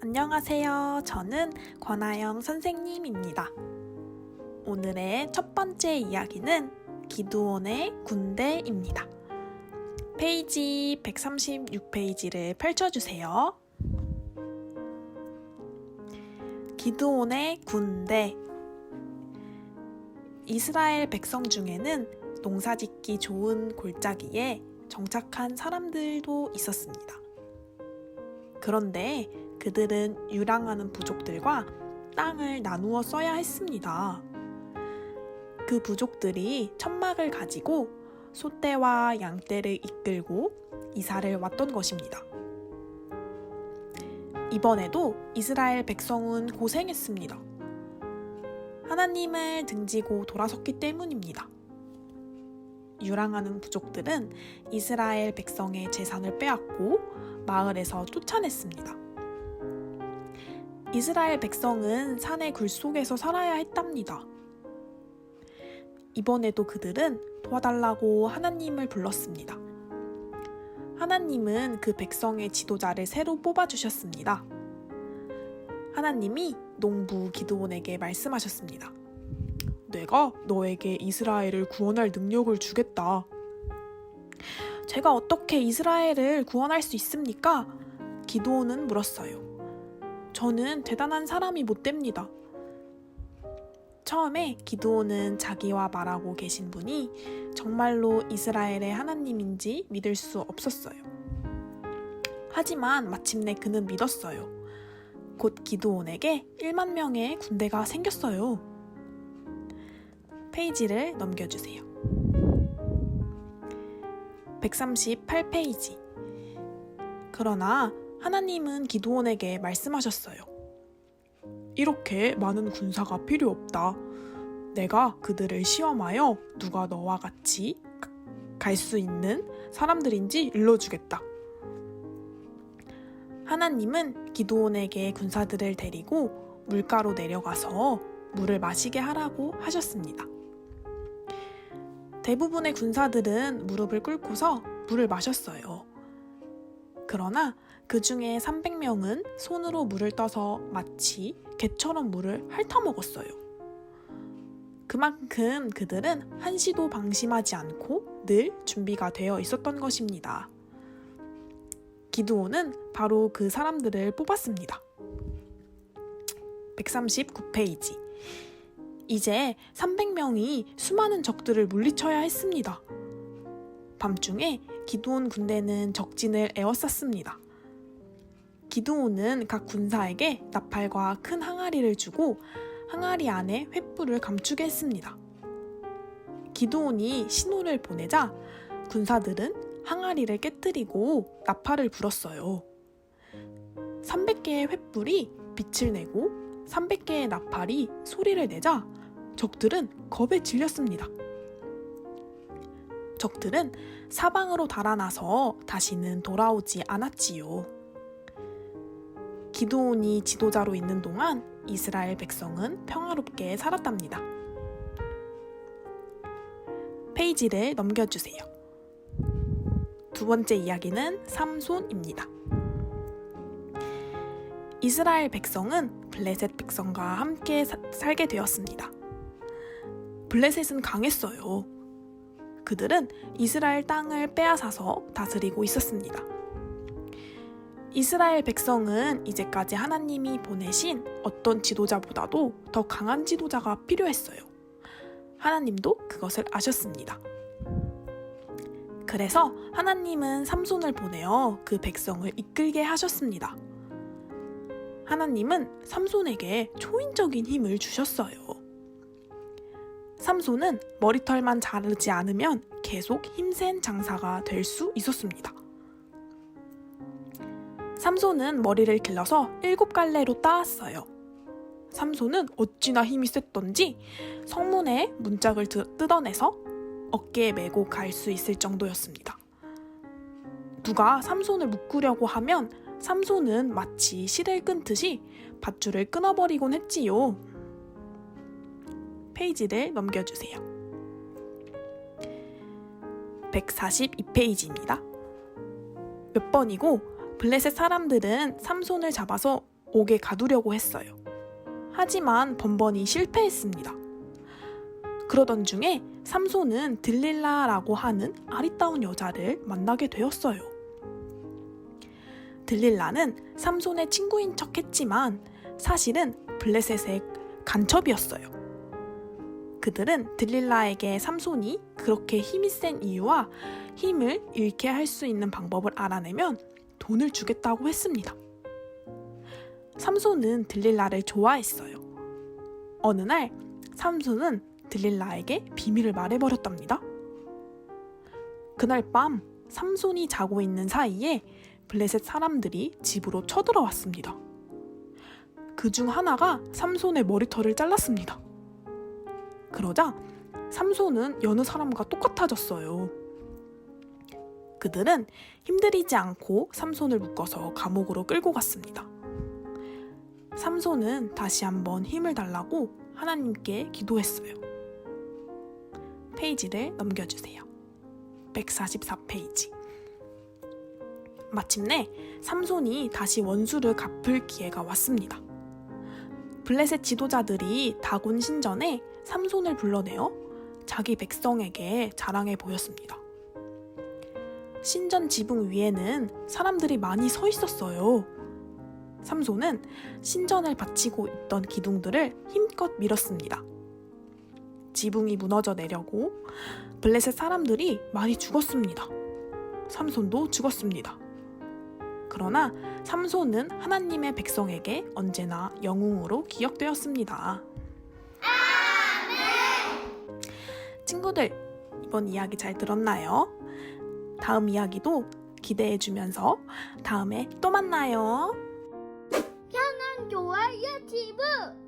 안녕하세요. 저는 권하영 선생님입니다. 오늘의 첫 번째 이야기는 기드온의 군대입니다. 페이지 136페이지를 펼쳐주세요. 기드온의 군대. 이스라엘 백성 중에는 농사짓기 좋은 골짜기에 정착한 사람들도 있었습니다. 그런데 그들은 유랑하는 부족들과 땅을 나누어 써야 했습니다. 그 부족들이 천막을 가지고 소떼와 양떼를 이끌고 이사를 왔던 것입니다. 이번에도 이스라엘 백성은 고생했습니다. 하나님을 등지고 돌아섰기 때문입니다. 유랑하는 부족들은 이스라엘 백성의 재산을 빼앗고 마을에서 쫓아냈습니다. 이스라엘 백성은 산의 굴 속에서 살아야 했답니다. 이번에도 그들은 도와달라고 하나님을 불렀습니다. 하나님은 그 백성의 지도자를 새로 뽑아주셨습니다. 하나님이 농부 기드온에게 말씀하셨습니다. 내가 너에게 이스라엘을 구원할 능력을 주겠다. 제가 어떻게 이스라엘을 구원할 수 있습니까? 기드온은 물었어요. 저는 대단한 사람이 못 됩니다. 처음에 기드온은 자기와 말하고 계신 분이 정말로 이스라엘의 하나님인지 믿을 수 없었어요. 하지만 마침내 그는 믿었어요. 곧 기드온에게 1만 명의 군대가 생겼어요. 페이지를 넘겨주세요. 138페이지. 그러나 하나님은 기드온에게 말씀하셨어요. 이렇게 많은 군사가 필요 없다. 내가 그들을 시험하여 누가 너와 같이 갈 수 있는 사람들인지 일러주겠다. 하나님은 기드온에게 군사들을 데리고 물가로 내려가서 물을 마시게 하라고 하셨습니다. 대부분의 군사들은 무릎을 꿇고서 물을 마셨어요. 그러나 그 중에 300명은 손으로 물을 떠서 마치 개처럼 물을 핥아먹었어요. 그만큼 그들은 한시도 방심하지 않고 늘 준비가 되어 있었던 것입니다. 기드온은 바로 그 사람들을 뽑았습니다. 139페이지. 이제 300명이 수많은 적들을 물리쳐야 했습니다. 밤중에 기드온 군대는 적진을 에워쌌습니다. 기드온은 각 군사에게 나팔과 큰 항아리를 주고 항아리 안에 횃불을 감추게 했습니다. 기드온이 신호를 보내자 군사들은 항아리를 깨뜨리고 나팔을 불었어요. 300개의 횃불이 빛을 내고 300개의 나팔이 소리를 내자 적들은 겁에 질렸습니다. 적들은 사방으로 달아나서 다시는 돌아오지 않았지요. 기드온이 지도자로 있는 동안 이스라엘 백성은 평화롭게 살았답니다. 페이지를 넘겨주세요. 두 번째 이야기는 삼손입니다. 이스라엘 백성은 블레셋 백성과 함께 살게 되었습니다. 블레셋은 강했어요. 그들은 이스라엘 땅을 빼앗아서 다스리고 있었습니다. 이스라엘 백성은 이제까지 하나님이 보내신 어떤 지도자보다도 더 강한 지도자가 필요했어요. 하나님도 그것을 아셨습니다. 그래서 하나님은 삼손을 보내어 그 백성을 이끌게 하셨습니다. 하나님은 삼손에게 초인적인 힘을 주셨어요. 삼손은 머리털만 자르지 않으면 계속 힘센 장사가 될 수 있었습니다. 삼손은 머리를 길러서 7갈래로 따았어요. 삼손은 어찌나 힘이 셌던지 성문에 문짝을 뜯어내서 어깨에 메고 갈 수 있을 정도였습니다. 누가 삼손을 묶으려고 하면 삼손은 마치 실을 끊듯이 밧줄을 끊어버리곤 했지요. 페이지를 넘겨주세요. 142페이지입니다. 몇 번이고 블레셋 사람들은 삼손을 잡아서 옥에 가두려고 했어요. 하지만 번번이 실패했습니다. 그러던 중에 삼손은 들릴라라고 하는 아리따운 여자를 만나게 되었어요. 들릴라는 삼손의 친구인 척 했지만 사실은 블레셋의 간첩이었어요. 그들은 들릴라에게 삼손이 그렇게 힘이 센 이유와 힘을 잃게 할 수 있는 방법을 알아내면 돈을 주겠다고 했습니다. 삼손은 들릴라를 좋아했어요. 어느 날 삼손은 들릴라에게 비밀을 말해버렸답니다. 그날 밤 삼손이 자고 있는 사이에 블레셋 사람들이 집으로 쳐들어왔습니다. 그중 하나가 삼손의 머리털을 잘랐습니다. 그러자 삼손은 여느 사람과 똑같아졌어요. 그들은 힘들이지 않고 삼손을 묶어서 감옥으로 끌고 갔습니다. 삼손은 다시 한번 힘을 달라고 하나님께 기도했어요. 페이지를 넘겨주세요. 144페이지. 마침내 삼손이 다시 원수를 갚을 기회가 왔습니다. 블레셋 지도자들이 다곤 신전에 삼손을 불러내어 자기 백성에게 자랑해 보였습니다. 신전 지붕 위에는 사람들이 많이 서 있었어요. 삼손은 신전을 받치고 있던 기둥들을 힘껏 밀었습니다. 지붕이 무너져 내려고 블레셋 사람들이 많이 죽었습니다. 삼손도 죽었습니다. 그러나 삼손은 하나님의 백성에게 언제나 영웅으로 기억되었습니다. 친구들, 이번 이야기 잘 들었나요? 다음 이야기도 기대해주면서 다음에 또 만나요. 편한 좋아요 팁은